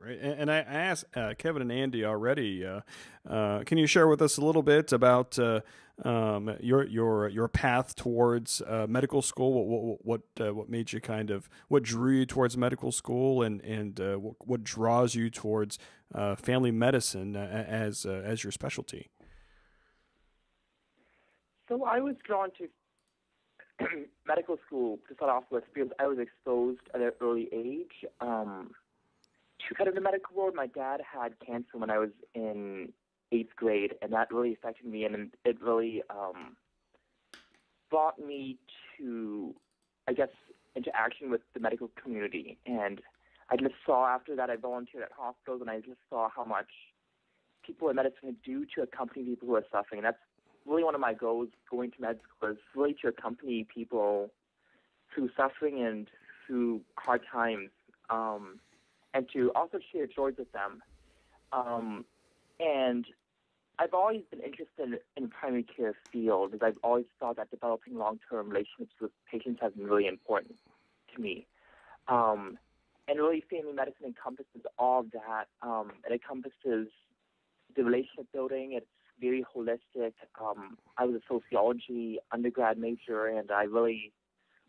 Great. And I asked Kevin and Andy already. Can you share with us a little bit about your path towards medical school? What made you what drew you towards medical school, and what draws you towards family medicine as your specialty? So I was drawn to medical school to start off with because I was exposed at an early age to kind of the medical world. My dad had cancer when I was in eighth grade, and that really affected me, and it really brought me to, I guess, into action with the medical community. And I just saw after that I volunteered at hospitals, and I just saw how much people in medicine do to accompany people who are suffering. And that's really one of my goals going to med school is really to accompany people through suffering and through hard times, and to also share joys with them. And I've always been interested in the primary care field because I've always thought that developing long-term relationships with patients has been really important to me. And really family medicine encompasses all of that. It encompasses the relationship building. It's very holistic. I was a sociology undergrad major, and I really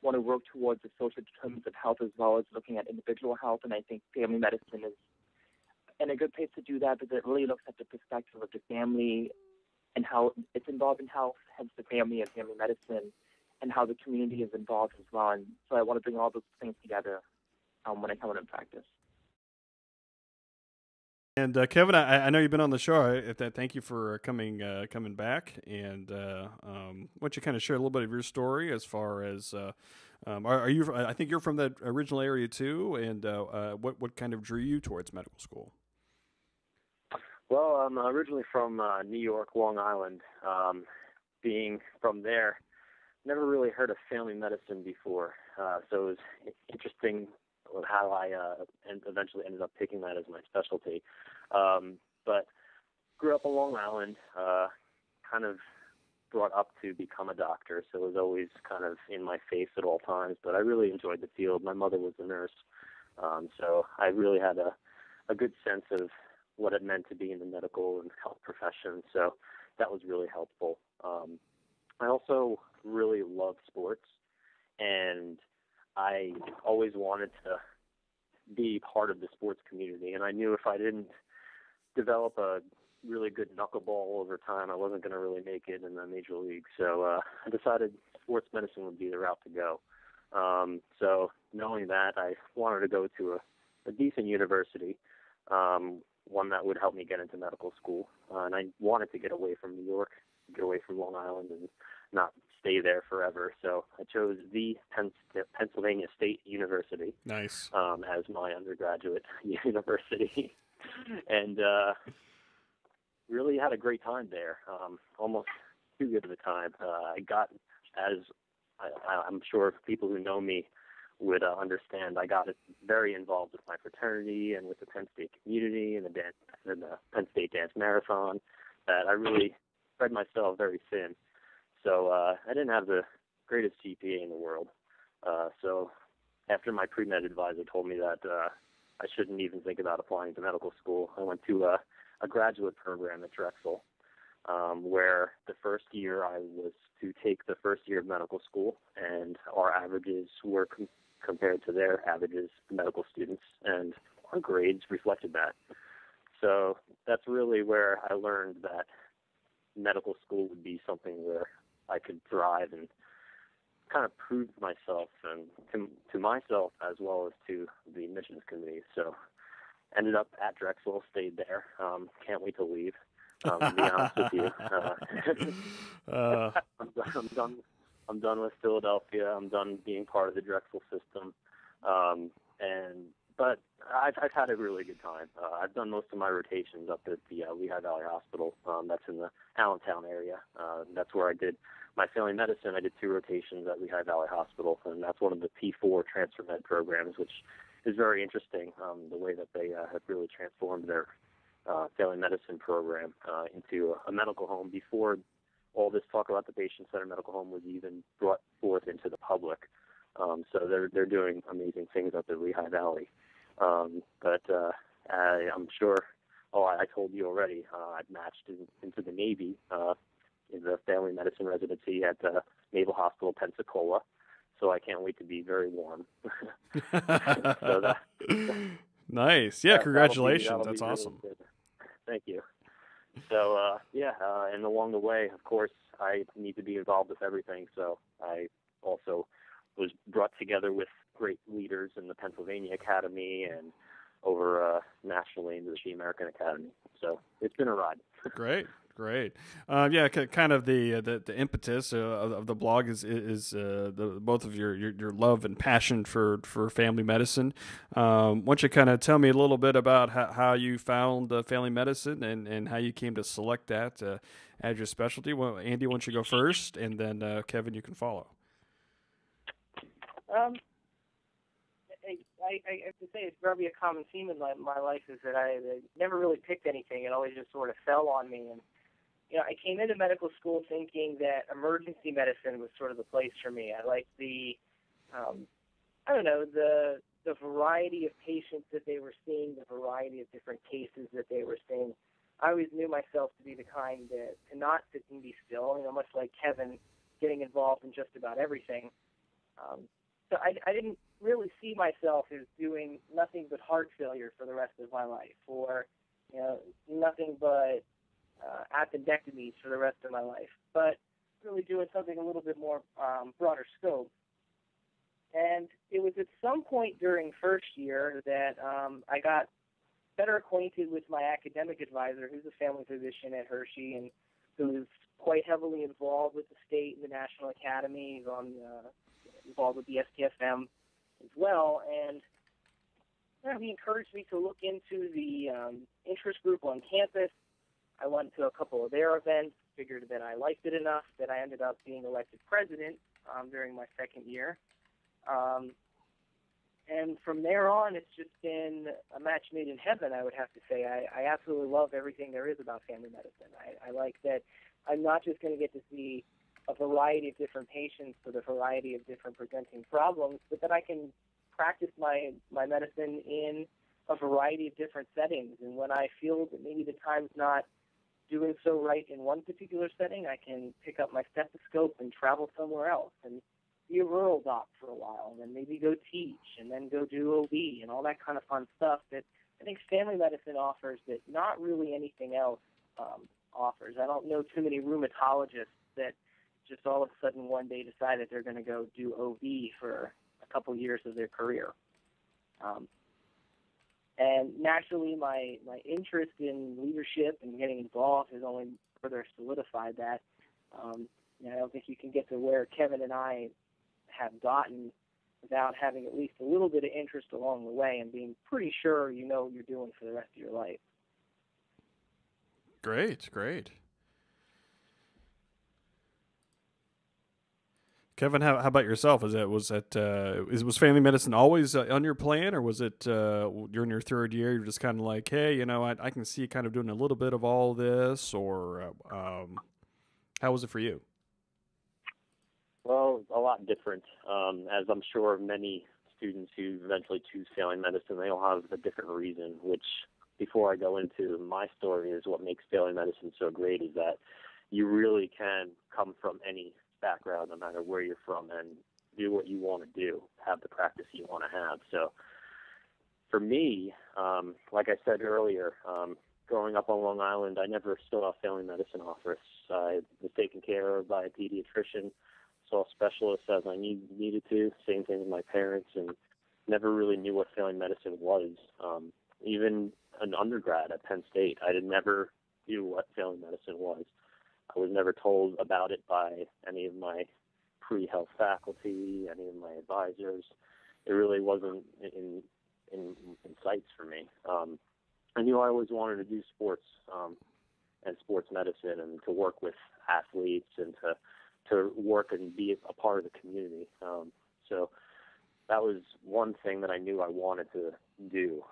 want to work towards the social determinants of health as well as looking at individual health. And I think family medicine is in a good place to do that because it really looks at the perspective of the family and how it's involved in health, hence the family and family medicine, and how the community is involved as well. And so I want to bring all those things together when I come into practice. And Kevin, I know you've been on the show. Thank you for coming back. And why don't you kind of share a little bit of your story as far as are you? I think you're from that original area too. And what kind of drew you towards medical school? Well, I'm originally from New York, Long Island. Being from there, never really heard of family medicine before, so it was interesting how I eventually ended up picking that as my specialty. But grew up on Long Island, kind of brought up to become a doctor, so it was always kind of in my face at all times. But I really enjoyed the field. My mother was a nurse, so I really had a good sense of what it meant to be in the medical and health profession. So that was really helpful. I also really love sports, and I always wanted to be part of the sports community, and I knew if I didn't develop a really good knuckleball over time, I wasn't going to really make it in the major league. So I decided sports medicine would be the route to go. So knowing that, I wanted to go to a decent university, one that would help me get into medical school, and I wanted to get away from New York, get away from Long Island, and not stay there forever. So I chose the Pennsylvania State University. Nice. As my undergraduate university, and really had a great time there. Almost too good of a time. I got, as I'm sure people who know me would understand, I got very involved with my fraternity and with the Penn State community and the Penn State Dance Marathon. That I really spread myself very thin. So I didn't have the greatest GPA in the world. So after my pre-med advisor told me that I shouldn't even think about applying to medical school, I went to a graduate program at Drexel, where the first year I was to take the first year of medical school, and our averages were compared to their averages, the medical students, and our grades reflected that. So that's really where I learned that medical school would be something where I could thrive and kind of prove myself and to myself as well as to the admissions committee. So ended up at Drexel, stayed there. Can't wait to leave. To be honest with you, I'm done with Philadelphia. I'm done being part of the Drexel system. But I've had a really good time. I've done most of my rotations up at the Lehigh Valley Hospital. That's in the Allentown area. That's where I did my family medicine. I did 2 rotations at Lehigh Valley Hospital, and that's one of the P4 transfer med programs, which is very interesting, the way that they have really transformed their family medicine program into a medical home before all this talk about the patient-centered medical home was even brought forth into the public. So they're doing amazing things up at Lehigh Valley. But I'm sure. Oh, I told you already. I've matched into the Navy in the family medicine residency at the Naval Hospital Pensacola. So I can't wait to be very warm. So that, nice. Yeah, congratulations. That'll That's be really awesome. good. Thank you. So and along the way, of course, I need to be involved with everything. So I also was brought together with great leaders in the Pennsylvania Academy and over nationally into the American Academy. So it's been a ride. Great. Yeah, kind of the impetus of the blog is the both of your love and passion for family medicine. Why don't you kind of tell me a little bit about how you found family medicine and how you came to select that as your specialty? Well, Andy, why don't you go first, and then Kevin, you can follow. I have to say it's probably a common theme in my life is that I never really picked anything. It always just sort of fell on me. And, I came into medical school thinking that emergency medicine was sort of the place for me. I liked the variety of patients that they were seeing, the variety of different cases that they were seeing. I always knew myself to be the kind that to not sit and be still, much like Kevin, getting involved in just about everything. So I didn't really see myself as doing nothing but heart failure for the rest of my life, or nothing but appendectomies for the rest of my life, but really doing something a little bit more broader scope. And it was at some point during first year that I got better acquainted with my academic advisor, who's a family physician at Hershey, and who's quite heavily involved with the state and the National Academy. He's involved with the STFM as well, and he encouraged me to look into the interest group on campus. I went to a couple of their events, figured that I liked it enough that I ended up being elected president during my second year. And from there on, it's just been a match made in heaven, I would have to say. I absolutely love everything there is about family medicine. I like that I'm not just going to get to see a variety of different patients with a variety of different presenting problems, but that I can practice my medicine in a variety of different settings. And when I feel that maybe the time's not doing so right in one particular setting, I can pick up my stethoscope and travel somewhere else and be a rural doc for a while, and then maybe go teach, and then go do OB and all that kind of fun stuff that I think family medicine offers that not really anything else offers. I don't know too many rheumatologists that just all of a sudden one day decided they're going to go do OB for a couple years of their career. And naturally, my interest in leadership and getting involved has only further solidified that. I don't think you can get to where Kevin and I have gotten without having at least a little bit of interest along the way and being pretty sure you know what you're doing for the rest of your life. Great. Kevin, how about yourself? Was family medicine always on your plan, or was it during your third year you're just kind of like, hey, I can see kind of doing a little bit of all this, or how was it for you? Well, a lot different. As I'm sure many students who eventually choose family medicine, they all have a different reason, which before I go into my story is what makes family medicine so great is that you really can come from any background, no matter where you're from, and do what you want to do, have the practice you want to have. So for me, like I said earlier, growing up on Long Island, I never saw a family medicine office. I was taken care of by a pediatrician, saw specialists as I needed to, same thing with my parents, and never really knew what family medicine was. Even an undergrad at Penn State, I never knew what family medicine was. I was never told about it by any of my pre-health faculty, any of my advisors. It really wasn't in sights for me. I knew I always wanted to do sports and sports medicine and to work with athletes and to work and be a part of the community. So that was one thing that I knew I wanted to do.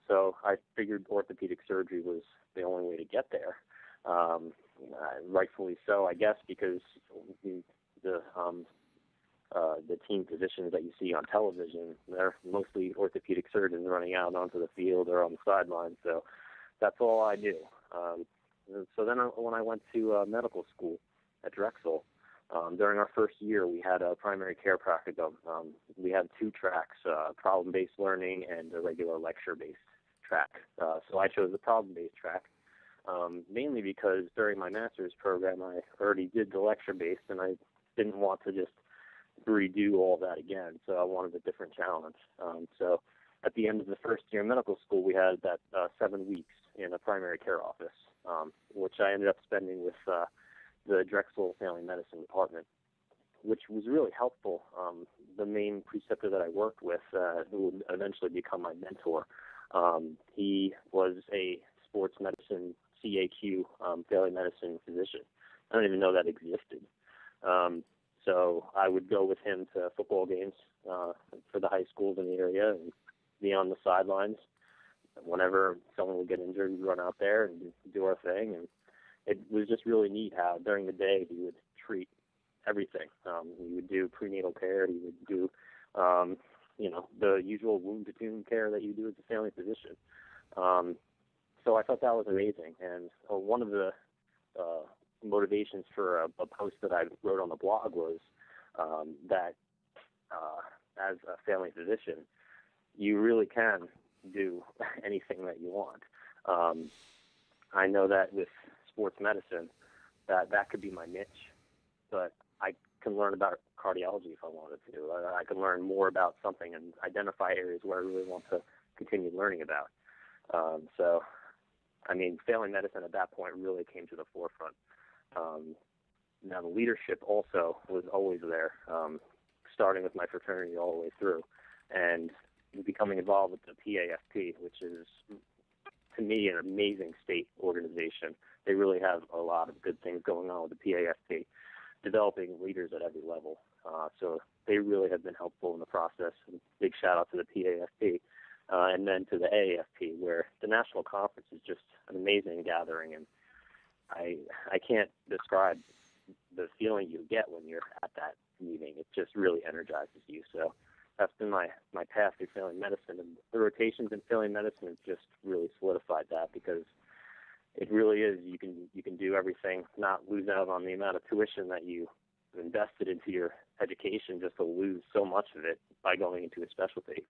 So I figured orthopedic surgery was the only way to get there. Rightfully so, I guess, because the the team physicians that you see on television. They're mostly orthopedic surgeons running out onto the field or on the sidelines. So that's all I do. So then when I went to medical school at Drexel, during our first year, we had a primary care practicum. We had 2 tracks, problem-based learning and a regular lecture-based track. So I chose the problem-based track, mainly because during my master's program, I already did the lecture-based, and I didn't want to just redo all that again, so I wanted a different challenge. So at the end of the first year of medical school, we had that 7 weeks in a primary care office, which I ended up spending with the Drexel Family Medicine Department, which was really helpful. The main preceptor that I worked with, who would eventually become my mentor, he was a sports medicine CAQ family medicine physician. I don't even know that existed. So I would go with him to football games for the high schools in the area and be on the sidelines. Whenever someone would get injured, we'd run out there and do our thing. And it was just really neat how during the day he would treat everything. He would do prenatal care. He would do, the usual wound to tomb care that you do as a family physician. So I thought that was amazing. And one of the motivations for a post that I wrote on the blog was that as a family physician, you really can do anything that you want. I know that with sports medicine, that could be my niche, but I can learn about cardiology if I wanted to. I can learn more about something and identify areas where I really want to continue learning about. So, I mean, family medicine at that point really came to the forefront. Now, the leadership also was always there, starting with my fraternity all the way through, and becoming involved with the PAFP, which is, to me, an amazing state organization. They really have a lot of good things going on with the PAFP, developing leaders at every level. So they really have been helpful in the process. Big shout out to the PAFP. And then to the AAFP, where the national conference is just an amazing gathering. And I can't describe the feeling you get when you're at that meeting. It just really energizes you. So that's been my path through family medicine. And the rotations in family medicine have just really solidified that, because it really is, you can do everything, not lose out on the amount of tuition that you invested into your education just to lose so much of it by going into a specialty.